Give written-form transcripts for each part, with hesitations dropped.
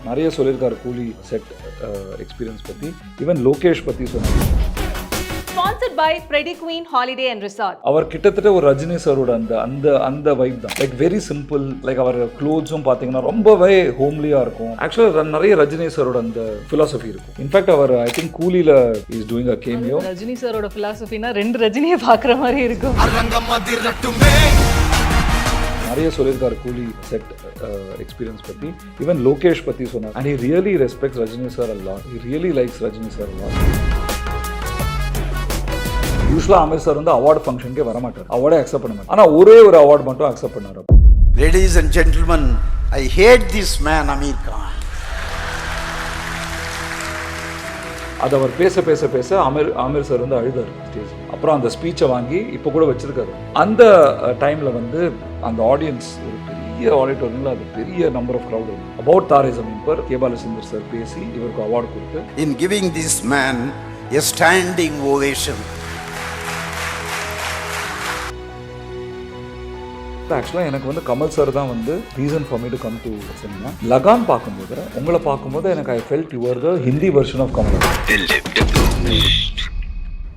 நிறைய சொல்லியிருக்காரு கூலி செட் எக்ஸ்பீரியன்ஸ் பற்றி. ஈவன் லோகேஷ் பற்றி சொன்னார். Sponsored by Freddy Queen Holiday and Resort. அவர் கிட்டத்தட்ட ஒரு ரஜினி சாரோட அந்த அந்த அந்த வைப் தான். Like very simple. லைக் அவர் க்ளோத்ஸும் பார்த்தீங்கன்னா ரொம்பவே ஹோம்லியாக இருக்கும். ஆக்சுவலாக நிறைய ரஜினி சாரோட அந்த ஃபிலாசபி இருக்கும். இன்ஃபேக்ட் அவர் ஐ திங்க் கூலியில் is doing a cameo. Rajini சாரோட ஃபிலாசபினா 2 ரஜினியை பார்க்குற மாதிரி இருக்கும். நிறைய சொல்லியிருக்காரு கூலி செட் எக்ஸ்பீரியன்ஸ் பற்றி. ஈவன் லோகேஷ் பற்றி சொன்னார். And he really respects Rajini sir a lot. He really likes Rajini sir a lot. யூஸ்வலாக அமீர் சார் வந்து அவார்டு ஃபங்க்ஷனுக்கே வரமாட்டார், அவார்டே அக்செப்ட் பண்ண மாட்டார். ஆனால் ஒரே ஒரு அவார்டு மட்டும் அக்செப்ட் பண்ணார். Ladies and gentlemen, I hate this man Aamir Khan. அது அவர் பேச பேச பேச அமீர் சார் வந்து அழுதார் ஸ்டேஜ். அப்புறம் அந்த ஸ்பீச்சை வாங்கி இப்போ கூட வச்சிருக்காரு. அந்த டைமில் வந்து அந்த ஆடியன்ஸ் ஒரு பெரிய ஆடிட்டோரியமில் அது பெரிய நம்பர் ஆஃப் க்ரௌட் இருக்கும். அபவுட் தாரே ஸமீன் பர் கே பாலச்சந்தர் சார் பேசி இவருக்கு அவார்டு கொடுத்து In giving this man a standing ovation. ஆக்சுவலாக எனக்கு வந்து கமல் சார் தான் வந்து reason for me to come to cinema. Lagaan பார்க்கும்போது உங்களை பார்க்கும்போது எனக்கு I felt you are the Hindi version of Kamal.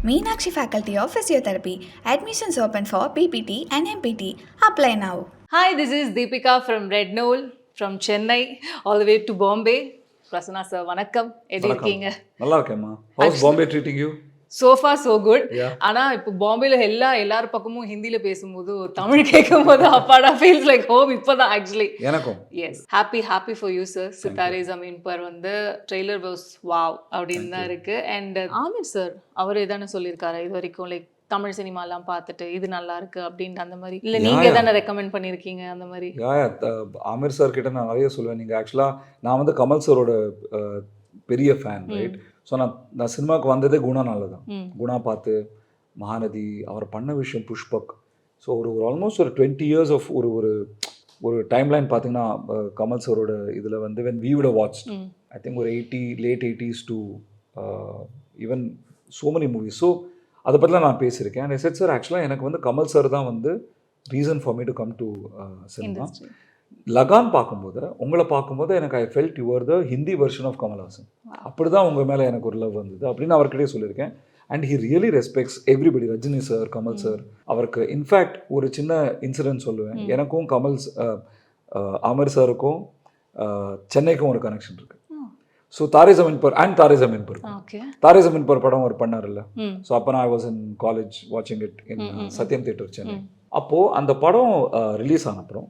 Meenakshi Faculty of Physiotherapy. Admissions open for PPT and MPT. Apply now. Hi, this is Deepika from Red Knoll, from Chennai, all the way to Bombay. Prasanna sir, வணக்கம். எப்படி இருக்கீங்க? நல்லா இருக்கேம்மா. House Bombay treating you? So far so good. ஆனா இப்போ பாம்பேல எல்லார் பக்கமும் ஹிந்தில பேசும்போது தமிழ் கேட்கும்போது அப்பாடா feels like home. இப்போதான் ஆக்சுவலி எனக்கும். Yes happy for you sir. Sitaare Zameen Par வந்து ட்ரெய்லர் வாஸ் வாவ் அப்படின்னு தான் இருக்கு. அண்ட் ஆமீர் சார் அவரே தானே சொல்லியிருக்காரு இது வரைக்கும் லைக் தமிழ் சினிமாலாம் பார்த்துட்டு இது நல்லா இருக்கு அப்படின்ட்டு அந்த மாதிரி இல்லை நீங்க தானே ரெக்கமெண்ட் பண்ணியிருக்கீங்க அந்த மாதிரி? ஆமீர் சார் கிட்ட நான் நிறைய சொல்லுவேன். நீங்கள் ஆக்சுவலாக நான் வந்து கமல் சாரோட பெரிய ஃபேன் ரைட். ஸோ நான் சினிமாவுக்கு வந்ததே குணானால தான். குணா பார்த்து மகாநதி அவர் பண்ண விஷயம் புஷ்பக். ஸோ ஒரு ஆல்மோஸ்ட் ஒரு 20 years ஆஃப் ஒரு டைம் லைன் பார்த்தீங்கன்னா கமல் சாரோட இதில் வந்து when we would watch I think ஒரு late 80s to even so many movies. So அதை பற்றிலாம் நான் பேசியிருக்கேன். அண்ட் எஸ் சார் ஆக்சுவலாக எனக்கு வந்து கமல் சார் தான் வந்து reason for me to come to cinema. Lagaan பார்க்கும்போது உங்களை பார்க்கும்போது எனக்கு I felt you are the Hindi version of Kamal Haasan. அப்படி தான் உங்கள் மேலே எனக்கு ஒரு லவ் வந்தது அப்படின்னு அவர்கிட்டயே சொல்லியிருக்கேன். And he really respects everybody. Rajini sir, Kamal sir. அவருக்கு இன்ஃபேக்ட் ஒரு சின்ன இன்சிடென்ட் சொல்லுவேன். எனக்கும் அமர் சாருக்கும் சென்னைக்கும் ஒரு கனெக்ஷன் இருக்கு. ஸோ தாரே ஜமீன் பர் தாரே ஜமீன் பர் படம் ஒரு பண்ணார்ல. ஸோ அப்போ நான் ஐ வாஸ் இன் காலேஜ் வாட்சிங் it in Sathyam theatre Chennai. அப்போது அந்த படம் ரிலீஸ் ஆன அப்புறம்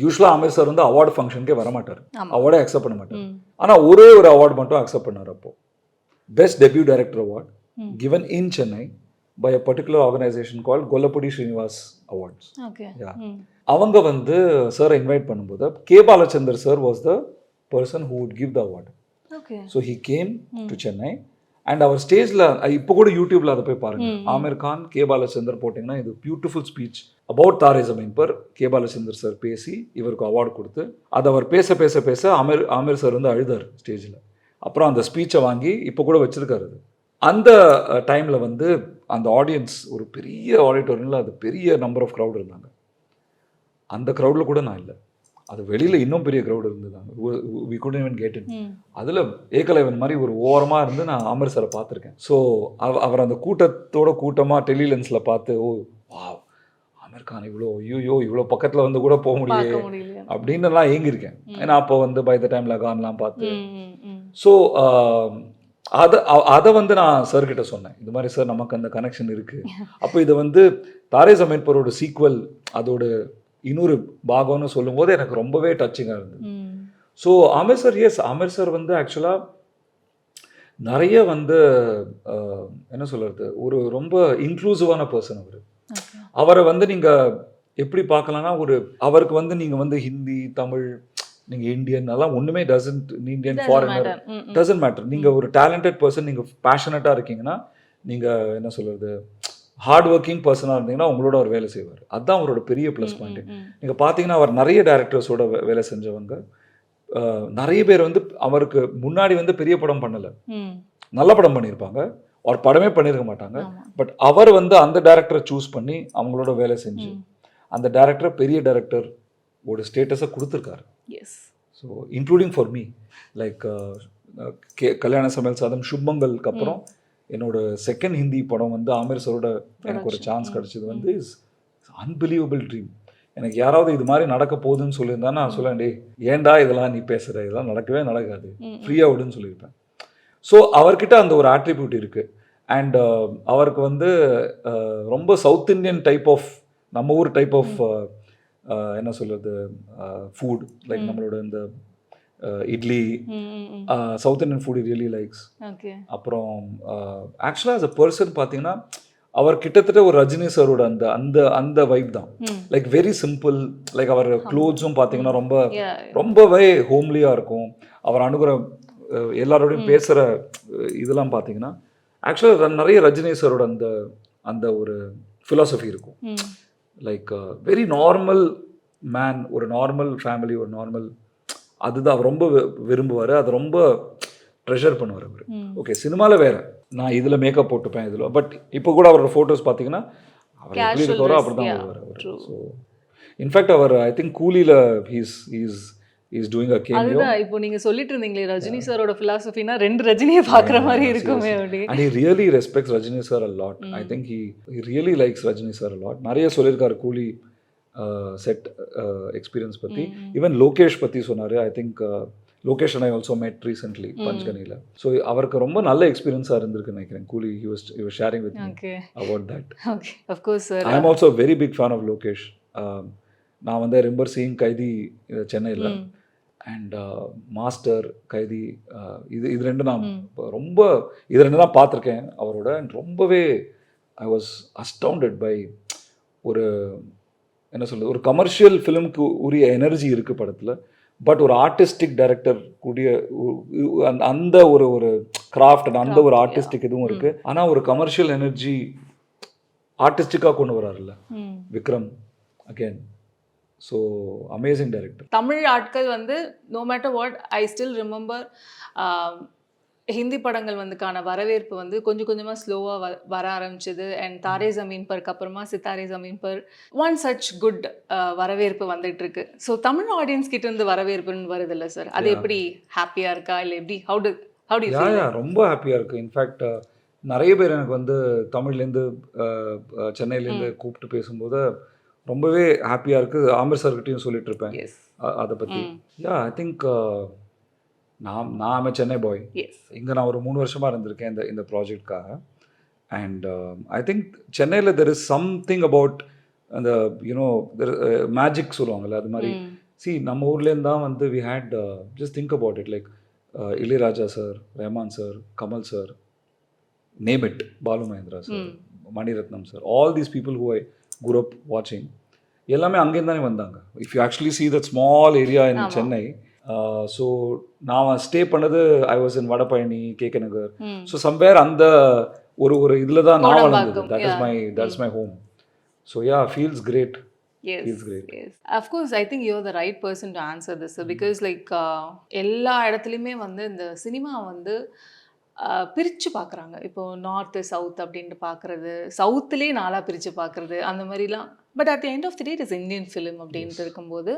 யூஸ்வலாக அமீர் சார் வந்து அவார்டு ஃபங்க்ஷனுக்கே வரமாட்டார், அவார்டே அக்செப்ட் பண்ண மாட்டார். ஆனால் ஒரே ஒரு அவார்டு மட்டும் அக்செப்ட் பண்ணார். அப்போது best debut director award given in Chennai by a particular organisation called Kollapudi Srinivas awards. அவங்க வந்து சாரை இன்வைட் பண்ணும்போது K Balachander sir was the person who would give the award. So he came to Chennai and அவர் ஸ்டேஜில் இப்போ கூட யூடியூப்ல அதை போய் பாருங்க. ஆமீர் கான் கே பாலச்சந்தர் போட்டிங்கன்னா இது பியூட்டிஃபுல் ஸ்பீச் அபவுட் தாரே ஜமீன் பர் கே பாலச்சந்தர் சார் பேசி இவருக்கு அவார்டு கொடுத்து அதை அவர் பேச பேச பேச ஆமீர் சார் வந்து அழுதார் ஸ்டேஜில். அப்புறம் அந்த ஸ்பீச்சை வாங்கி இப்போ கூட வச்சிருக்காரு. அந்த டைமில் வந்து அந்த ஆடியன்ஸ் ஒரு பெரிய ஆடிட்டோரியமில் அது பெரிய நம்பர் ஆஃப் க்ரௌட் இருந்தாங்க. அந்த க்ரௌடில் கூட நான் இல்லை, அது வெளியில் இன்னும் பெரிய க்ரௌட் இருந்ததாங்க. We could even get in. அதில் ஏகலைவன் மாதிரி ஒரு ஓரமாக இருந்து நான் அமர் சாரை பார்த்துருக்கேன். ஸோ அவர் அந்த கூட்டமாக டெலிலென்ஸில் பார்த்து ஓ வா அமீர் கான் இவ்வளோ பக்கத்தில் வந்து கூட போக முடியல அப்படின்னுலாம் ஏங்கியிருக்கேன். ஏன்னா அப்போ வந்து பை த டைம் லகான்லாம் பார்த்து. ஸோ அதை வந்து நான் சார்கிட்ட சொன்னேன், இது மாதிரி சார் நமக்கு அந்த கனெக்ஷன் இருக்குது. அப்போ இது வந்து தாரே ஜமீன் பரோட சீக்வல் அதோட இன்னொரு பாகம்னு சொல்லும்போது எனக்கு ரொம்பவே டச்சிங்காக இருந்தது. ஸோ ஆமீர் சார் வந்து ஆக்சுவலாக நிறைய வந்து என்ன சொல்கிறது ஒரு ரொம்ப இன்க்ளூசிவான பர்சன். அவரை வந்து நீங்கள் எப்படி பார்க்கலாம்னா அவருக்கு வந்து நீங்கள் வந்து ஹிந்தி தமிழ் நீங்கள் இந்தியன் அதெல்லாம் ஒன்றுமே இந்தியன் ஃபாரினர் டசன்ட் மேட்டர். நீங்கள் ஒரு டேலண்டட் பர்சன், நீங்கள் பேஷனட்டாக இருக்கீங்கன்னா, நீங்கள் என்ன சொல்கிறது ஹார்ட் ஒர்க்கிங் பர்சனாக இருந்தீங்கன்னா உங்களோட அவர் வேலை செய்வார். அதுதான் அவரோட பெரிய ப்ளஸ் பாயிண்ட். நீங்கள் பார்த்தீங்கன்னா அவர் நிறைய டேரக்டர்ஸோட வேலை செஞ்சவங்க நிறைய பேர் வந்து அவருக்கு முன்னாடி வந்து பெரிய படம் பண்ணலை, நல்ல படம் பண்ணியிருப்பாங்க, ஒரு படமே பண்ணியிருக்க மாட்டாங்க. பட் அவர் வந்து அந்த டேரக்டரை சூஸ் பண்ணி அவங்களோட வேலை செஞ்சு அந்த டேரக்டர் பெரிய டேரக்டர் ஒரு ஸ்டேட்டஸை கொடுத்துருக்காரு. So including for me like கல்யாண சமையல் சாதம் சுப்மங்கலுக்கு அப்புறம் என்னோட செகண்ட் ஹிந்தி படம் வந்து ஆமீர் சரோட எனக்கு ஒரு சான்ஸ் கிடச்சிது வந்து இஸ் அன்பிலீவபிள் ட்ரீம். எனக்கு யாராவது இது மாதிரி நடக்க போகுதுன்னு சொல்லியிருந்தா நான் சொல்லேன், டே ஏன்டா இதெல்லாம் நீ பேசுகிற, இதெல்லாம் நடக்கவே நடக்காது, ஃப்ரீயாக விடுன்னு சொல்லியிருப்பேன். ஸோ அவர்கிட்ட அந்த ஒரு ஆட்ரிபியூட் இருக்குது. அண்ட் அவருக்கு வந்து ரொம்ப சவுத் இண்டியன் டைப் ஆஃப், நம்ம ஊர் டைப் ஆஃப் என்ன சொல்கிறது, ஃபுட் லைக் நம்மளோட இந்த idli, south Indian food really likes. அப்புறம் ஆக்சுவலாக ஆஸ் அ பர்சன் பார்த்தீங்கன்னா அவர் கிட்டத்தட்ட ஒரு ரஜினி சாரோட அந்த அந்த அந்த வைப் தான். Like very simple. லைக் அவர் க்ளோத்ஸும் பார்த்தீங்கன்னா ரொம்பவே ஹோம்லியாக இருக்கும். அவர் அணுகிற எல்லாரோடையும் பேசுகிற இதெல்லாம் பார்த்தீங்கன்னா ஆக்சுவலாக நிறைய ரஜினி சாரோட அந்த அந்த ஒரு ஃபிலாசபி இருக்கும். லைக் வெரி நார்மல் மேன், ஒரு நார்மல் ஃபேமிலி, ஒரு நார்மல், அதுதான் அவர் ரொம்ப விரும்புவார், அது ரொம்ப ட்ரெஷர் பண்ணுவார் அவர். ஓகே, சினிமாவில் வேறு, நான் இதில் மேக்கப் போட்டுப்பேன் இதில், பட் இப்போ கூட அவரோட ஃபோட்டோஸ் பார்த்தீங்கன்னா அவர் எப்படி இருக்காரோ அப்படி தான் வருவார் அவர். ஸோ இன்ஃபேக்ட் அவர் ஐ திங்க் கூலியில் இஸ் டூயிங் அ கேமியோ. அதுதான் இப்போ நீங்க சொல்லிட்டு இருந்தீங்களே ரஜினி சாரோட ஃபிலாசபினா ரெண்டு ரஜினியை பார்க்குற மாதிரி இருக்குமே அப்படி. And he really respects Rajini sir a lot. I think he really likes Rajini sir a lot. நிறைய சொல்லியிருக்காரு கூலி செட் எக்ஸ்பீரியன்ஸ் பற்றி. ஈவன் லோகேஷ் பற்றி சொன்னார். I think Lokesh and I also மெட் ரீசென்ட்லி பஞ்ச்கனியில். ஸோ அவருக்கு ரொம்ப நல்ல எக்ஸ்பீரியன்ஸாக இருந்திருக்குன்னு நினைக்கிறேன். கூலி he was sharing with me about that. Okay, of course sir. I am also a very big fan of Lokesh. நான் வந்து remember seeing கைதி சென்னையில் அண்ட் மாஸ்டர், கைதி, இது ரெண்டு நான் ரொம்ப இது ரெண்டு தான் பார்த்துருக்கேன் அவரோட. அண்ட் ரொம்பவே ஐ வாஸ் அஸ்டவுண்டட் பை ஒரு என்ன சொல்கிறது, ஒரு கமர்ஷியல் ஃபிலிமுக்கு உரிய எனர்ஜி இருக்குது படத்தில். பட் ஒரு ஆர்டிஸ்டிக் டைரக்டர் கூடிய அந்த ஒரு ஒரு கிராஃப்ட், அந்த ஒரு ஆர்டிஸ்டிக் இதுவும் இருக்குது. ஆனால் ஒரு கமர்ஷியல் எனர்ஜி ஆர்டிஸ்டிக்காக கொண்டு வராருல்ல Vikram again. So amazing director. Tamil ஆட்கள் வந்து no matter what, I still remember Hindi படங்கள் வந்துக்கான வரவேற்பு வந்து கொஞ்சம் கொஞ்சமாக ஸ்லோவாக வர ஆரம்பிச்சது. அண்ட் தாரே ஜமீன் பருக்கு அப்புறமா சித்தாரே Zameen per one such good வரவேற்பு வந்துட்டு இருக்கு. ஸோ தமிழ் ஆடியன்ஸ் கிட்ட இருந்து வரவேற்புன்னு வருது இல்லை சார், அது எப்படி ஹாப்பியாக இருக்கா இல்லை எப்படி? ஹவு ரொம்ப ஹாப்பியாக இருக்குது. இன்ஃபேக்ட் நிறைய பேர் எனக்கு வந்து தமிழ்லேருந்து சென்னையிலேருந்து கூப்பிட்டு பேசும்போது ரொம்பவே ஹாப்பியாக இருக்குது. ஆமீர் சார்கிட்டையும் சொல்லிட்டு இருப்பேன் அதை பற்றி. ஐ திங்க் நான் சென்னை பாய். இங்கே நான் ஒரு 3 வருஷமாக இருந்திருக்கேன் இந்த ப்ராஜெக்ட்காக. அண்ட் ஐ திங்க் சென்னையில் தெர் இஸ் சம்திங் அபவுட் அந்த யூனோ மேஜிக் சொல்லுவாங்கள்ல, அது மாதிரி. நம்ம ஊர்லேருந்து தான் வந்து we had just think about it like Ilaiyaraaja sir, Rahman sir, Kamal sir, name it, Balu Mahendra sir, Mani Ratnam sir, all these people who I grew up watching, எல்லாமே அங்கேருந்து தானே வந்தாங்க. If you actually see that small area in Chennai. So நான் stay பண்ணது I was in Vadapalani, KK Nagar. So somewhere அந்த ஒரு இதில் தான் நான் வளர்ந்தது. That's my home. So yeah, feels great. Yes. Of course, I think you're the right person to answer this, because like எல்லா இடத்துலையுமே வந்து இந்த சினிமா வந்து பிரித்து பார்க்குறாங்க. இப்போது நார்த்து சவுத் அப்படின்ட்டு பார்க்குறது, சவுத்துலேயே நாளாக பிரித்து பார்க்குறது, அந்த மாதிரிலாம். But at the end of the day it is Indian film அப்படின்ட்டு இருக்கும்போது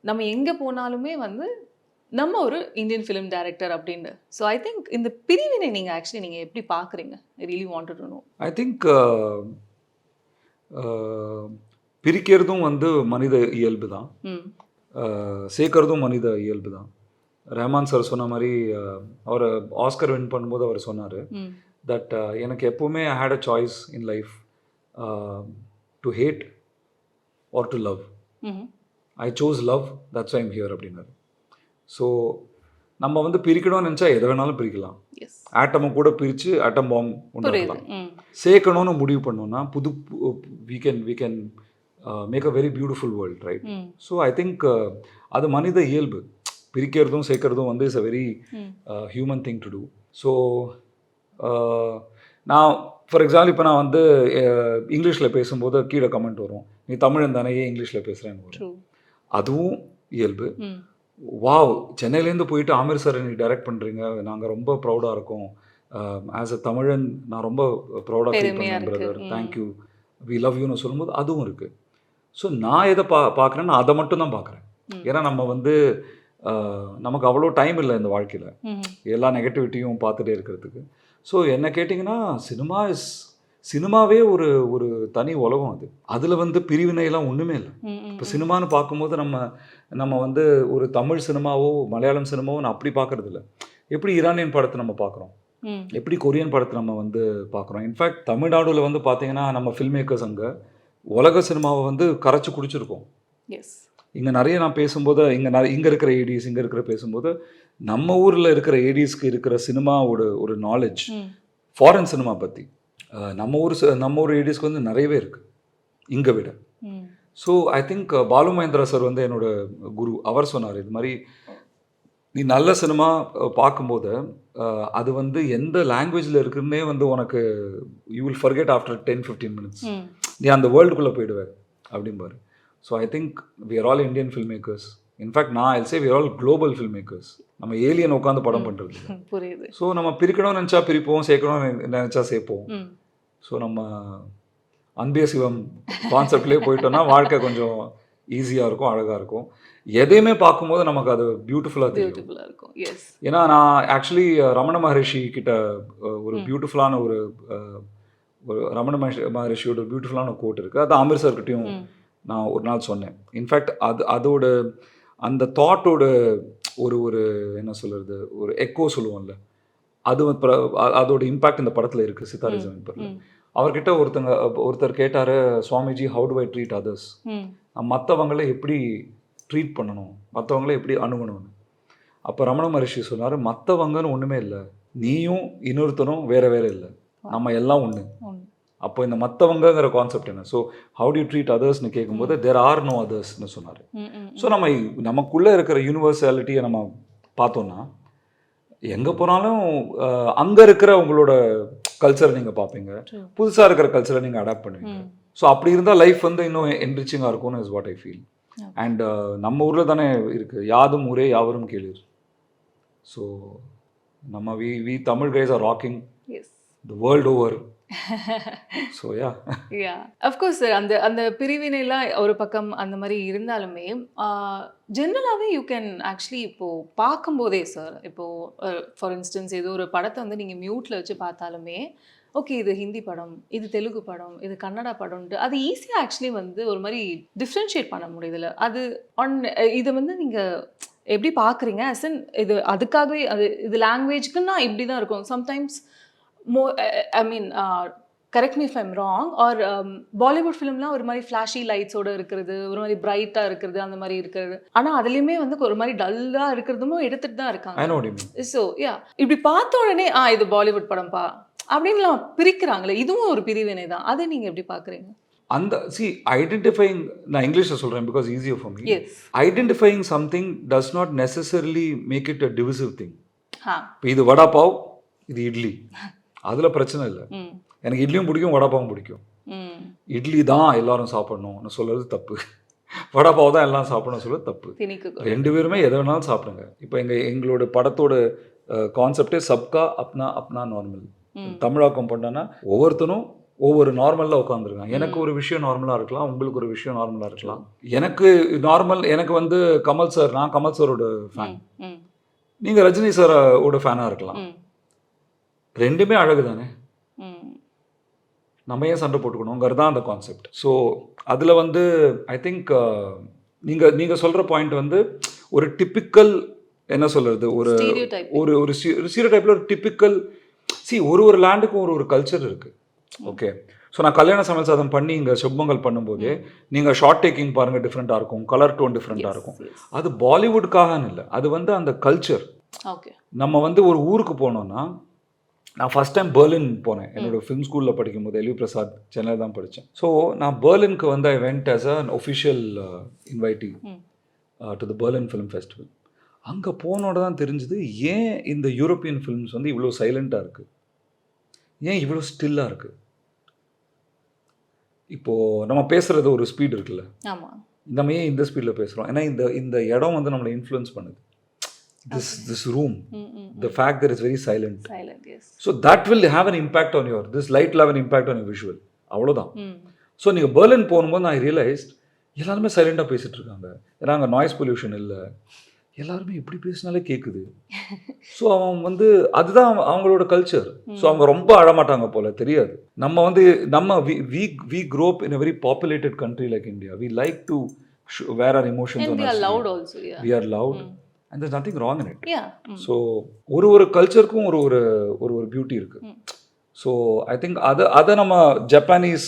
நம்ம எங்கே போனாலுமே வந்து நம்ம ஒரு இந்தியன் ஃபிலிம் டைரக்டர் அப்படின்னு. ஸோ ஐ திங்க் இந்த பிரிவினை நீங்கள் ஆக்சுவலி நீங்கள் எப்படி பார்க்குறீங்க? I really wanted to know. I think பிரிக்கிறதும் வந்து மனித இயல்பு தான், சேர்க்கறதும் மனித இயல்பு தான். ரஹ்மான் சார் சொன்ன மாதிரி அவர் ஆஸ்கர் வின் பண்ணும்போது அவர் சொன்னார் தட் எனக்கு எப்போவுமே I hate a choice in life to hate or to love. I chose love, that's I am here அப்படின்னாரு. ஸோ நம்ம வந்து பிரிக்கணும்னு நினச்சா எதை வேணாலும் பிரிக்கலாம். ஆட்டமை கூட பிரித்து ஆட்டம் பாம் உண்டாக்கலாம். சேர்க்கணும்னு முடிவு பண்ணோன்னா we can make a very beautiful world, right? So I think அது மனித இயல்பு. பிரிக்கிறதும் சேர்க்கறதும் வந்து is a very human thing to do. So நான் ஃபார் எக்ஸாம்பிள் இப்போ நான் வந்து இங்கிலீஷில் பேசும்போது கீழே கமெண்ட் வரும், நீ தமிழன் தானே ஏன் இங்கிலீஷில் பேசுகிறேன்னு வரும். அதுவும் இயல்பு. வாவ், சென்னையிலேருந்து போயிட்டு ஆமீர் சார் நீ டைரக்ட் பண்ணுறீங்க, நாங்கள் ரொம்ப ப்ரௌடாக இருக்கோம். ஆஸ் அ தமிழன் நான் ரொம்ப ப்ரௌடாக ஃபீல் பண்ணேன் பிரதர், தேங்க்யூ, வி லவ் யூன்னு சொல்லும்போது அதுவும் இருக்குது. ஸோ நான் எதை பார்க்குறேன்னா அதை மட்டும் தான் பார்க்குறேன். ஏன்னா நம்ம வந்து நமக்கு அவ்வளோ டைம் இல்லை இந்த வாழ்க்கையில் எல்லா நெகட்டிவிட்டியும் பார்த்துட்டே இருக்கிறதுக்கு. ஸோ என்ன கேட்டிங்கன்னா சினிமாவே ஒரு ஒரு தனி உலகம் அது. அதில் வந்து பிரிவினையெல்லாம் ஒன்றுமே இல்லை. இப்போ சினிமான்னு பார்க்கும்போது நம்ம வந்து ஒரு தமிழ் சினிமாவோ மலையாளம் சினிமாவோ நான் அப்படி பார்க்கறது இல்லை. எப்படி ஈரானியன் படத்தை நம்ம பார்க்குறோம், எப்படி கொரியன் படத்தை நம்ம வந்து பார்க்குறோம். இன்ஃபேக்ட் தமிழ்நாடுல வந்து பார்த்தீங்கன்னா நம்ம ஃபில்ம் மேக்கர்ஸ் அங்கே உலக சினிமாவை வந்து கரைச்சி குடிச்சிருக்கோம். இங்கே நிறைய நான் பேசும்போது இங்கே இருக்கிற ஏடிஸ் இங்கே இருக்கிற பேசும்போது நம்ம ஊரில் இருக்கிற ஏடிஸ்க்கு இருக்கிற சினிமாவோட ஒரு நாலேஜ் ஃபாரின் சினிமா பற்றி நம்ம ஊர் ஏடிஸ்க்கு வந்து நிறையவே இருக்குது இங்கே விட. So I think Balu Mahendra sir வந்து என்னோட குரு. அவர் சொன்னார் இது மாதிரி நீ நல்ல சினிமா பார்க்கும்போது அது வந்து எந்த லாங்குவேஜில் இருக்குன்னே வந்து உனக்கு you will forget after 10-15 minutes. நீ அந்த வேர்ல்டுக்குள்ளே போயிடுவேன் அப்படிம்பாரு. So I think we are all Indian film makers. In fact நான் I'll say we are all global film makers. நம்ம ஏலியன் உட்காந்து படம் பண்ணுறது புரியுது. ஸோ நம்ம பிரிக்கணும்னு நினச்சா பிரிப்போம், சேர்க்கணும்னு நினச்சா சேர்ப்போம். ஸோ நம்ம அன்பே சிவம் கான்செப்ட்லேயே போயிட்டோம்னா வாழ்க்கை கொஞ்சம் ஈஸியாக இருக்கும், அழகாக இருக்கும். எதையுமே பார்க்கும்போது நமக்கு அது பியூட்டிஃபுல்லாக இருக்கும். ஏன்னா நான் ஆக்சுவலி ரமண மகரிஷி கிட்ட ஒரு பியூட்டிஃபுல்லான ஒரு ரமண மகரிஷியோட பியூட்டிஃபுல்லான கோட் இருக்குது. அது ஆமிர் சார்கிட்டையும் நான் ஒரு நாள் சொன்னேன். இன்ஃபேக்ட் அதோட அந்த தாட்டோட ஒரு என்ன சொல்கிறது, ஒரு எக்கோ சொல்லுவோம்ல, அதோட இம்பேக்ட் இந்த படத்தில் இருக்குது. சித்தாரே ஜமீன் பரில் அவர்கிட்ட ஒருத்தர் கேட்டார், Swamiji how to I treat others, மற்றவங்களை எப்படி ட்ரீட் பண்ணணும், மற்றவங்கள எப்படி அணுகணும்னு. அப்போ ரமண மகரிஷி சொன்னார், மற்றவங்கன்னு ஒன்றுமே இல்லை, நீயும் இன்னொருத்தரும் வேற இல்லை, நம்ம எல்லாம் ஒன்று. அப்போ இந்த மற்றவங்கிற கான்செப்ட் என்ன? ஸோ ஹவு டு ட்ரீட் அதர்ஸ்னு கேட்கும்போது தேர் ஆர் நோ அதர்ஸ்னு சொன்னார். ஸோ நமக்குள்ளே இருக்கிற யூனிவர்சாலிட்டியை நம்ம பார்த்தோன்னா எங்கே போனாலும் அங்கே இருக்கிற உங்களோட கல்ச்சரை நீங்கள் பார்ப்பீங்க, புதுசாக இருக்கிற கல்ச்சரை நீங்கள் அடாப்ட் பண்ணுவீங்க. ஸோ அப்படி இருந்தால் லைஃப் வந்து இன்னும் என்ரிச்சிங்காக இருக்கும்னு is what I feel. And நம்ம ஊரில் தானே இருக்குது, யாதும் ஊரே யாவரும் கேளீர். ஸோ நம்ம we Tamil guys are rocking the world over. So yeah of course sir, அந்த பிரிவினைலாம் ஒரு பக்கம் அந்த மாதிரி இருந்தாலுமே ஜென்ரலாகவே யூ கேன் ஆக்சுவலி இப்போது பார்க்கும்போதே சார், இப்போது ஃபார் இன்ஸ்டன்ஸ் ஏதோ ஒரு படத்தை வந்து நீங்கள் மியூட்டில் வச்சு பார்த்தாலுமே ஓகே இது ஹிந்தி படம், இது தெலுங்கு படம், இது கன்னடா படம்ன்ட்டு அது ஈஸியாக ஆக்சுவலி வந்து ஒரு மாதிரி டிஃப்ரென்ஷியேட் பண்ண முடியுதுல்ல. அது இதை வந்து நீங்கள் எப்படி பார்க்குறீங்க? அசன் இது அதுக்காகவே இது லாங்குவேஜ்க்குன்னா இப்படி தான் இருக்கும். Sometimes I mean correct me if I'm wrong, or Bollywood ஃபிலிம்லாம் ஒரு மாதிரி ஃப்ளாஷி லைட்ஸோடு இருக்கிறது, ஒரு மாதிரி பிரைட்டாக இருக்கிறது, அந்த மாதிரி இருக்கிறது. ஆனால் அதுலேயுமே வந்து ஒரு மாதிரி டல்லாக இருக்கிறதும் எடுத்துகிட்டு தான் இருக்காங்க. ஸோ யா இப்படி பார்த்த உடனே இது பாலிவுட் படம்ப்பா அப்படின்லாம் பிரிக்கிறாங்களே, இதுவும் ஒரு பிரிவினை தான். அதை நீங்கள் எப்படி பார்க்குறீங்க? அந்த ஐடென்டிஃபைங், நான் இங்கிலீஷில் சொல்கிறேன் because easier for me. Identifying something does not necessarily make it a divisive thing. இப்போ இது வடா பாவ், இது இட்லி, அதில் பிரச்சனை இல்லை. எனக்கு இட்லியும் பிடிக்கும், வடாப்பாவும் பிடிக்கும். இட்லி தான் எல்லாரும் சாப்பிடணும்னு சொல்கிறது தப்பு, வடாப்பாவை தான் எல்லாம் சாப்பிடணும்னு சொல்கிறது தப்பு. ரெண்டு பேருமே எதை வேணாலும் சாப்பிடுங்க. இப்போ எங்களோட படத்தோட கான்செப்டே சப்கா அப்னா அப்னா நார்மல். தமிழாக்கம் பண்ணோன்னா ஒவ்வொருத்தனும் ஒவ்வொரு நார்மலில் உட்காந்துருக்காங்க. எனக்கு ஒரு விஷயம் நார்மலாக இருக்கலாம், உங்களுக்கு ஒரு விஷயம் நார்மலாக இருக்கலாம். எனக்கு நார்மல், எனக்கு வந்து கமல் சார், நான் கமல் சாரோட ஃபேன், நீங்கள் ரஜினி சாரோட ஃபேனாக இருக்கலாம். ரெண்டுமே அழகு தானே, நம்ம ஏன் சண்டை போட்டுக்கணுங்கிறது தான் அந்த கான்செப்ட். ஸோ அதில் வந்து ஐ திங்க் நீங்கள் சொல்கிற பாயிண்ட் வந்து ஒரு டிப்பிக்கல் என்ன சொல்கிறது, ஒரு ஸ்டீரியோடைப்பில் ஒரு டிப்பிக்கல் ஒரு லேண்டுக்கும் ஒரு கல்ச்சர் இருக்குது. ஓகே, ஸோ நான் கல்யாண சமையல் சாதம் பண்ணி இங்கே சுப்பங்கள் பண்ணும்போதே நீங்கள் ஷார்ட் டேக்கிங் பாருங்கள், டிஃப்ரெண்ட்டாக இருக்கும், கலர் டோன் டிஃப்ரெண்ட்டாக இருக்கும். அது பாலிவுட்காகன்னு இல்லை, அது வந்து அந்த கல்ச்சர். நம்ம வந்து ஒரு ஊருக்கு போனோன்னா, நான் ஃபஸ்ட் டைம் பெர்லின் போனேன் என்னோடய ஃபிலிம் ஸ்கூலில் படிக்கும்போது, எல்வி பிரசாத் சென்னையில் தான் படித்தேன். ஸோ நான் பெர்லினுக்கு வந்து I went as an official invitee to the Berlin film festival. அங்கே போனோட தான் தெரிஞ்சுது ஏன் இந்த யூரோப்பியன் ஃபிலிம்ஸ் வந்து இவ்வளோ சைலண்ட்டாக இருக்குது, ஏன் இவ்வளோ ஸ்டில்லாக இருக்குது. இப்போது நம்ம பேசுகிறது ஒரு ஸ்பீட் இருக்குல்ல, நம்ம ஏன் இந்த ஸ்பீடில் பேசுகிறோம்? ஏன்னா இந்த இடம் வந்து நம்மளை இன்ஃப்ளூயன்ஸ் பண்ணுது. This room, the fact that it's very silent, yes. So that will have an impact on this light will have an impact on your visual. அவ்வளோதான். ஸோ நீங்கள் பெர்லின் போகும்போது நான் ரியலைஸ்ட் எல்லாருமே சைலண்டாக பேசிகிட்டு இருக்காங்க. ஏன்னா அங்கே நாய்ஸ் பொல்யூஷன் இல்லை, எல்லாருமே இப்படி பேசினாலே கேட்குது. ஸோ அவன் வந்து அதுதான் அவங்களோட கல்ச்சர். ஸோ அவங்க ரொம்ப அழமாட்டாங்க போல தெரியாது. நம்ம வந்து நம்ம we grow up in a very populated country like India. We like to where are emotions And on they are us. loud also, yeah. We are loud and there's nothing wrong in it. Yeah. So ஒரு கல்ச்சருக்கும் ஒரு beauty இருக்கு. So I think அதை நம்ம Japanese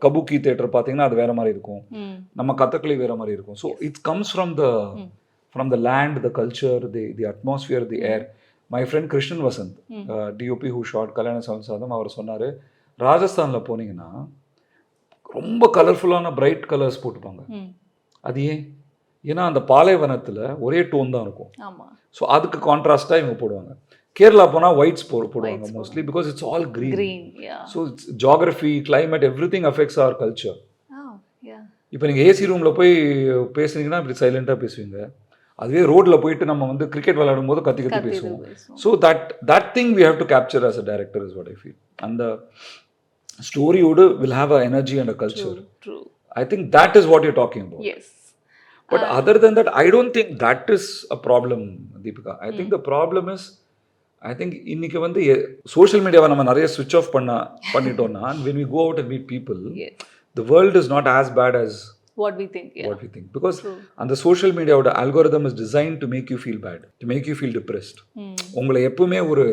கபுக்கி theatre பார்த்தீங்கன்னா அது வேற மாதிரி இருக்கும். நம்ம கதகளி வேற மாதிரி இருக்கும். So it's comes from the land, the culture, the atmosphere, the air. My friend Krishnan Vasant, DOP who shot Kalyana Savansadam, அவர் சொன்னார், ராஜஸ்தானில் போனீங்கன்னா ரொம்ப கலர்ஃபுல்லான பிரைட் கலர்ஸ் போட்டுப்பாங்க. அது ஏன்னா அந்த பாலைவனத்தில் ஒரே டோன் தான் இருக்கும். ஸோ அதுக்கு கான்ட்ராஸ்டாக இவங்க போடுவாங்க. கேரளா போனால் ஒயிட்ஸ் போடுவாங்க mostly because it's all green. So it's geography, climate, everything affects our culture. இப்போ நீங்கள் ஏசி ரூமில் போய் பேசுனீங்கன்னா இப்படி சைலண்ட்டாக பேசுவீங்க. அதுவே ரோட்டில் போயிட்டு நம்ம வந்து கிரிக்கெட் விளையாடும் போது கத்தி பேசுவோம். So that thing we have to capture as a director is what I feel. அந்த ஸ்டோரியோடு will have a energy and a culture. I think that is what you talking about. But other then that I don't think that is a problem Deepika. I think the problem is I think இன்னைக்கு வந்து social மீடியாவை நம்ம நிறைய ஸ்விட்ச் of பண்ணிட்டோம்னா when we go out and meet people, the world is not as bad as what we think. Because and the social media algorithm is designed to make you feel bad, to make you feel depressed. உங்களை எப்பவுமே ஒரு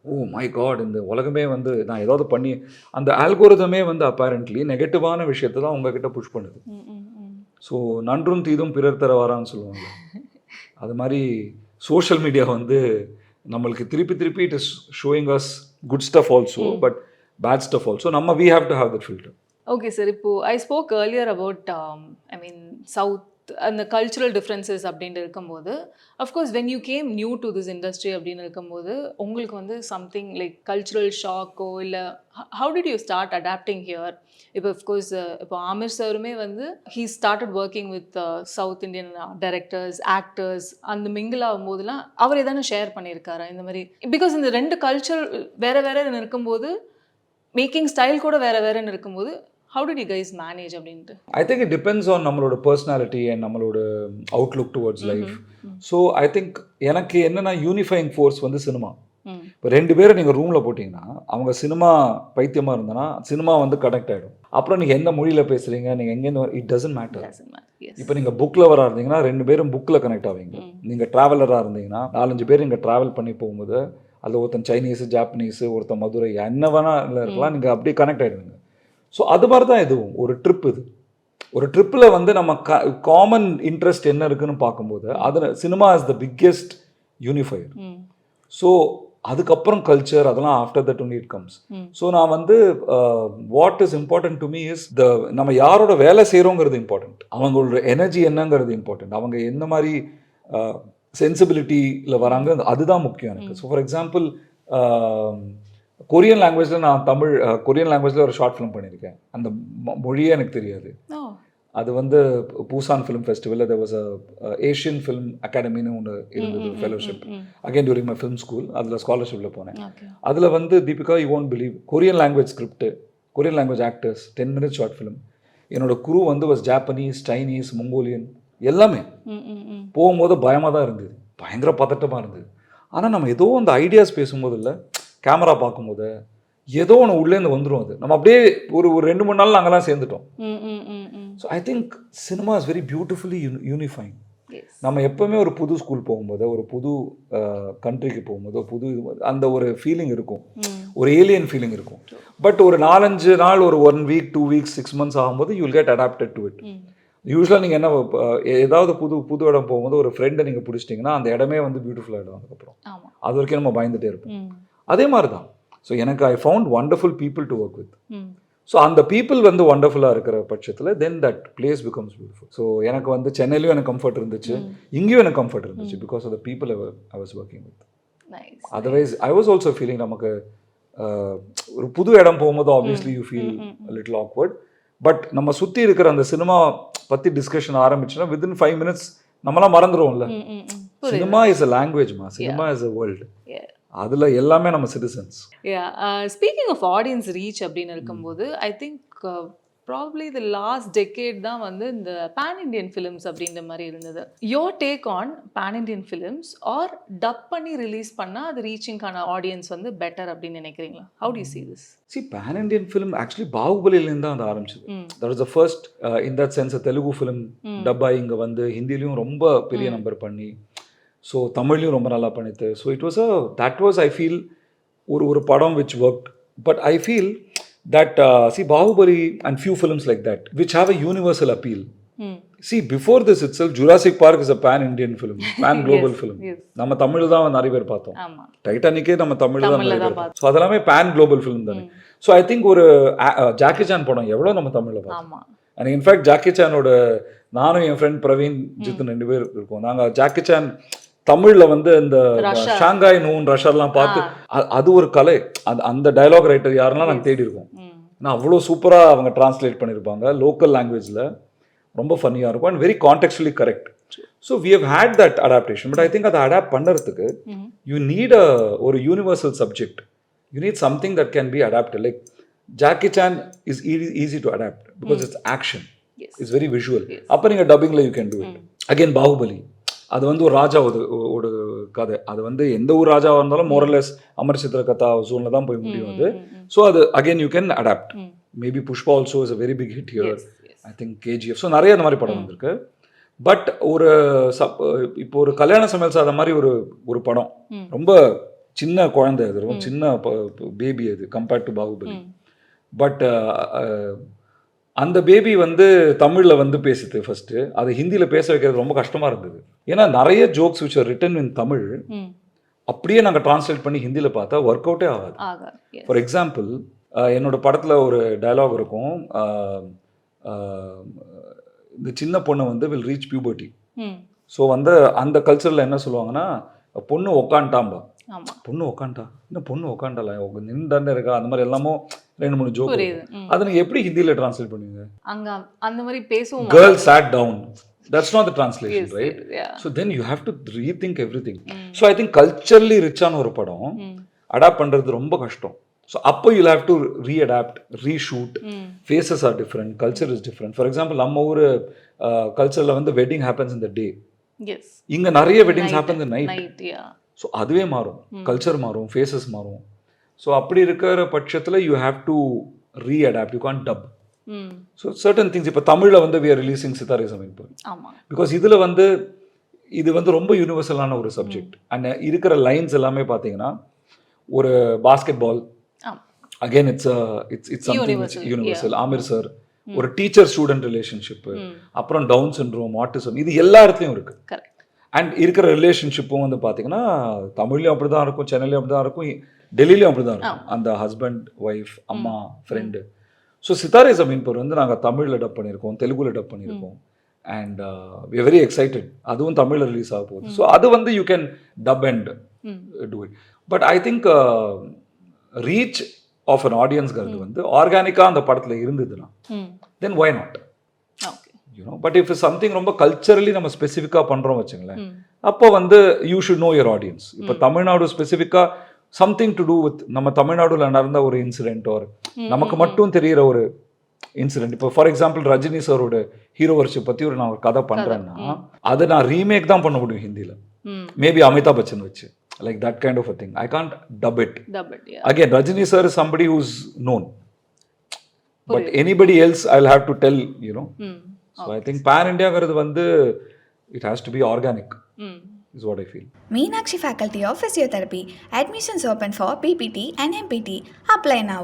oh my God இந்த உலகமே வந்து நான் ஏதாவது பண்ணி அந்த ஆல்கோரிதமே வந்து அப்பேரண்ட்லி நெகட்டிவான விஷயத்தை தான் உங்ககிட்ட புஷ் பண்ணுது. ஸோ நன்றும் தீதும் பிறர் தர வரான்னு சொல்லுவாங்க. அது மாதிரி சோஷியல் மீடியா வந்து நம்மளுக்கு திருப்பி it is showing us good stuff also but bad stuff also. நம்ம we have to have that filter. Okay, sir. இப்போ I spoke earlier about South and the cultural differences அப்படின்னு இருக்கும்போது, of course when you came new to this industry அப்படின்னு இருக்கும்போது உங்களுக்கு வந்து something like cultural shock இல்லை how did you start adapting here? இப்போ of course இப்போ ஆமிர் சாருமே வந்து he started working with South Indian directors, actors அந்த மிங்கிள் ஆகும்போதுலாம் அவர் எதான ஷேர் பண்ணியிருக்காரா இந்த மாதிரி? பிகாஸ் இந்த ரெண்டு கல்ச்சர் வேறு இருக்கும்போது மேக்கிங் ஸ்டைல் கூட வேறுன்னு இருக்கும்போது how did you guys manage அப்படின்ட்டு? I think it depends on நம்மளோட பர்சனாலிட்டி அண்ட் நம்மளோட Outlook towards life. So I think எனக்கு என்னென்னா யூனிஃபைங் ஃபோர்ஸ் வந்து சினிமா. இப்போ 2 பேரை நீங்கள் ரூமில் போட்டிங்கன்னா அவங்க சினிமா பைத்தியமாக இருந்தனா சினிமா வந்து கனெக்ட் ஆகிடும். அப்புறம் நீங்கள் எந்த மொழியில் பேசுகிறீங்க, நீங்கள் எங்கேருந்து இட் டசன்ட் மேட்டர். இப்போ நீங்கள் புக்கில் வரா இருந்தீங்கன்னா 2 பேரும் புக்கில் கனெக்ட் ஆவீங்க. நீங்கள் ட்ராவலராக இருந்தீங்கன்னா 4-5 பேர் இங்கே ட்ராவல் பண்ணி போகும்போது அதில் ஒருத்தன் சைனீஸு, ஜாப்பனீஸு, ஒருத்தன் மதுரை, என்ன வேணால் இருக்கலாம், நீங்கள் அப்படியே கனெக்ட் ஆகிடுவீங்க. ஸோ அது மாதிரி தான் இதுவும் ஒரு ட்ரிப். ஒரு ட்ரிப்பில் வந்து நம்ம காமன் இன்ட்ரெஸ்ட் என்ன இருக்குன்னு பார்க்கும்போது அது cinema is the biggest unifier. So அதுக்கப்புறம் கல்ச்சர் அதெல்லாம் after that only it comes. So நான் வந்து what is important to me is நம்ம யாரோட வேலை செய்கிறோங்கிறது இம்பார்ட்டன்ட், அவங்களோட எனர்ஜி என்னங்கிறது இம்பார்ட்டன்ட், அவங்க எந்த மாதிரி சென்சிபிலிட்டியில் வராங்க அதுதான் முக்கியம் எனக்கு. ஸோ ஃபார் எக்ஸாம்பிள் கொரியன் லாங்குவேஜில் நான் கொரியன் லாங்குவேஜில் ஒரு ஷார்ட் ஃபிலிம் பண்ணியிருக்கேன். அந்த மொழியே எனக்கு தெரியாது. அது வந்து பூசான் ஃபிலிம் ஃபெஸ்டிவலில் there was a Asian film அகாடமின்னு ஒன்று இருந்தது, fellowship again during my film school. அதில் ஸ்காலர்ஷிப்பில் போனேன். அதில் வந்து Deepika you won't believe Korean language script, Korean language actors, 10 minutes short film. என்னோட குரூ வந்து வாஸ் ஜாப்பனீஸ், சைனீஸ், மங்கோலியன் எல்லாமே. போகும்போது பயமாக தான் இருந்தது, பயங்கர பதட்டமாக இருந்தது. ஆனால் நம்ம ஏதோ அந்த ஐடியாஸ் பேசும்போது இல்லை கேமரா பார்க்கும்போது ஏதோ ஒன்று உள்ளேருந்து வந்துடும். அது நம்ம அப்படியே ஒரு 2-3 நாள் நாங்கள்லாம் சேர்ந்துட்டோம். So I think cinema is very beautifully unifying. நம்ம எப்போவுமே ஒரு புது ஸ்கூல் போகும்போது, ஒரு புது கண்ட்ரிக்கு போகும்போது புது அந்த ஒரு ஃபீலிங் இருக்கும், ஒரு ஏலியன் ஃபீலிங் இருக்கும். பட் ஒரு 4-5 நாள், ஒரு 1 week, 2 weeks, 6 months ஆகும்போது you will get adapted to it. யூஸ்வலாக நீங்கள் என்ன ஏதாவது புது இடம் போகும்போது ஒரு ஃப்ரெண்டை நீங்கள் பிடிச்சிட்டிங்கன்னா அந்த இடமே வந்து பியூட்டிஃபுல்லாகிடும். அதுக்கப்புறம் அது வரைக்கும் நம்ம பயந்துகிட்டே இருப்போம். அதே மாதிரி தான். ஸோ எனக்கு I found wonderful people to work with. So அந்த பீப்புள் வந்து வண்டர்ஃபுல்லாக இருக்கிற பட்சத்தில் then that place becomes beautiful. So எனக்கு வந்து சென்னையிலையும் எனக்கு கம்ஃபர்ட் இருந்துச்சு, இங்கேயும் எனக்கு கம்ஃபர்ட் இருந்துச்சு because of the people I was working with. Otherwise I was also feeling நமக்கு ஒரு புது இடம் போகும்போது obviously you feel little awkward. But நம்ம சுற்றி இருக்கிற அந்த சினிமா பற்றி டிஸ்கஷன் ஆரம்பிச்சுன்னா வித்தின் 5 minutes நம்மளாம் மறந்துடுவோம்ல. சினிமா இஸ் அ லாங்குவேஜ்மா, சினிமா இஸ் அ வேர்ல்டு. அதில் எல்லாமே நம்ம citizens. Speaking of audience reach அப்படின்னு இருக்கும்போது I think probably the last decade தான் வந்து இந்த பேன் இண்டியன் ஃபிலிம்ஸ் அப்படின்ற மாதிரி இருந்தது. Your take on pan Indian films or dub பண்ணி ரிலீஸ் பண்ணால் அது ரீச்சிங்கான ஆடியன்ஸ் வந்து பெட்டர் அப்படின்னு நினைக்கிறீங்களா? How do you see this? See, pan Indian film actually பாகுபலியிலேருந்து தான் அது ஆரம்பிச்சது. That was the first in that sense a Telugu film dub ஆகி இங்கே வந்து ஹிந்திலையும் ரொம்ப பெரிய நம்பர் பண்ணி, ஸோ தமிழ்லையும் ரொம்ப நல்லா பண்ணிட்டு, so it was that was I feel ஒரு படம் which worked. But I feel that see Bahubali and few films like that which have a universal appeal. See, before this itself Jurassic Park is a pan Indian film, pan global film. நம்ம தமிழ் தான் நிறைய பேர் பார்த்தோம். ஆமா, டைட்டானிக்கே நம்ம தமிழ் தான் நிறைய பேர் பார்த்தோம். ஸோ அதெல்லாமே pan global film தானே. ஸோ ஐ திங்க் ஒரு ஜாக்கி சான் படம் எவ்வளோ நம்ம தமிழில் பார்த்தோம். ஆமா. அண்ட் இன்ஃபேக்ட் ஜாக்கி சானோட நானும் என் ஃப்ரெண்ட் பிரவீன் ஜித்து 2 பேர் இருக்கோம். நாங்கள் ஜாக்கி சான் தமிழ்ல வந்து இந்த ஷாங்காய் நூன் ரஷ்யாலாம் பார்த்து அது ஒரு கலை. அந்த டயலாக் ரைட்டர் யாருன்னா நாங்கள் தேடி இருக்கோம். ஆனால் அவ்வளோ சூப்பராக அவங்க டிரான்ஸ்லேட் பண்ணியிருப்பாங்க லோக்கல் லாங்குவேஜில், ரொம்ப ஃபன்னியாக இருக்கும் and very contextually correct. So we have had that adaptation. But I think அதை அடாப்ட் பண்ணுறதுக்கு யூ நீட் ஒரு universal subject. You need something that can be adapted. Like Jackie Chan is easy to adapt because it's action, it's very visual. அப்போ நீங்கள் டப்பிங்கில் you can do it. Again Baahubali அது வந்து ஒரு ராஜா ஒரு கதை. அது வந்து எந்த ஒரு ராஜாவாக இருந்தாலும் மோரலெஸ் அமர் சித்திர கதா ஜோனில் தான் போய் முடியும் அது. ஸோ அது again you can adapt. Maybe Pushpa also is a very big hit here. I think KGF. So நிறைய அந்த மாதிரி படம் வந்திருக்கு. பட் இப்போ ஒரு கல்யாண சமையல் சாத மாதிரி ஒரு படம், ரொம்ப சின்ன குழந்தை, அது ரொம்ப சின்ன பேபி அது கம்பேர்ட் டு பாகுபலி. பட் அந்த பேபி வந்து தமிழில் வந்து பேசுது ஃபர்ஸ்ட். அது ஹிந்தியில் பேச வைக்கிறது ரொம்ப கஷ்டமாக இருந்தது. ஏன்னா நிறைய jokes which are written in Tamil அப்படியே நாங்கள் டிரான்ஸ்லேட் பண்ணி ஹிந்தியில் பார்த்தா ஒர்க் அவுட்டே ஆகாது. ஃபார் எக்ஸாம்பிள் என்னோட படத்தில் ஒரு டயலாக் இருக்கும், இந்த சின்ன பொண்ணு வந்து வில் ரீச் பியூபர்ட்டி. ஸோ வந்து அந்த கல்ச்சரில் என்ன சொல்லுவாங்கன்னா, பொண்ணு உக்காண்டாம்பா, பொண்ணு உக்காண்டா, இன்னும் பொண்ணு உக்காண்டால நின்று இருக்கா, அந்த மாதிரி எல்லாமோ 2-3 ஜோக். அதை நீங்கள் எப்படி ஹிந்தியில் டிரான்ஸ்லேட் பண்ணுவீங்க? அங்க அந்த மாதிரி பேசுவோம். Girl sat down. That's not the translation, right? So then you have to rethink everything. So I think culturally rich ஆன ஒரு படம் அடாப்ட் பண்றது ரொம்ப கஷ்டம். So அப்போ you'll have to readapt, reshoot. Faces are different, culture is different. For example, நம்ம ஒரு கல்ச்சர்ல வந்து wedding happens in the day. Yes. இங்க நிறைய weddings happen in the night. So அதுவே மாறும், கல்ச்சர் மாறும், ஃபேஸஸ் மாறும். ஸோ அப்படி இருக்கிற பட்சத்தில் you have to readapt, you can't dub. So certain things இப்போ தமிழில் வந்து வி ஆர் ரிலீசிங் சித்தாரே சமைப்பு பிகாஸ் இதில் வந்து இது வந்து ரொம்ப யூனிவர்சலான ஒரு சப்ஜெக்ட். அண்ட் இருக்கிற லைன்ஸ் எல்லாமே பார்த்தீங்கன்னா ஒரு basketball, again it's something universal. Aamir sir ஒரு டீச்சர் ஸ்டூடெண்ட் ரிலேஷன்ஷிப்பு, அப்புறம் டவுன் சிண்ட்ரோம், ஆட்டிசம், இது எல்லா இடத்துலையும் இருக்கு. அண்ட் இருக்கிற ரிலேஷன்ஷிப்பும் வந்து பார்த்தீங்கன்னா தமிழ்லையும் அப்படி தான் இருக்கும், சென்னையிலையும் அப்படி தான் இருக்கும், டெல்லியிலையும் அப்படி தான் இருக்கும். அந்த ஹஸ்பண்ட் ஒய்ஃப், அம்மா, ஃப்ரெண்டு. ஸோ சித்தாரே ஜமீன் பர் வந்து நாங்கள் தமிழில் டப் பண்ணியிருக்கோம், தெலுங்குல டப் பண்ணியிருக்கோம். And we are very excited. அதுவும் தமிழில் ரிலீஸ் ஆக போகுது. ஸோ அது வந்து you can dub and do it. But I think reach of an ஆடியன்ஸ்ங்கிறது வந்து ஆர்கானிக்காக அந்த படத்தில் இருந்ததுன்னா then why not, you know. But if something ரொம்ப கல்ச்சரலி நம்ம ஸ்பெசிஃபிக்காக பண்ணுறோம் வச்சுங்களேன், அப்போ வந்து you should know your audience. இப்போ தமிழ்நாடு ஸ்பெசிஃபிக்காக சம்திங் டு டூ வித் நம்ம தமிழ்நாடுல நடந்த ஒரு இன்சிடென்ட், ஒரு நமக்கு மட்டும் தெரிகிற ஒரு இன்சிடென்ட். இப்போ ஃபார் எக்ஸாம்பிள் ரஜினி சாரோட ஹீரோ வர்ஷிப் பற்றி நான் ஒரு கதை பண்ணுறேன்னா அதை நான் ரீமேக் தான் பண்ண முடியும் ஹிந்தியில், மேபி அமிதாப் பச்சன் வச்சு, like that kind of a thing. I can't dub it. Again, Rajini sir is somebody who's known. But anybody else I'll have to tell, you know. So I think pan India garadu vandu it has to be organic. Is what I feel. Meenakshi Faculty of Physiotherapy. Admissions open for PPT and MPT. Apply now.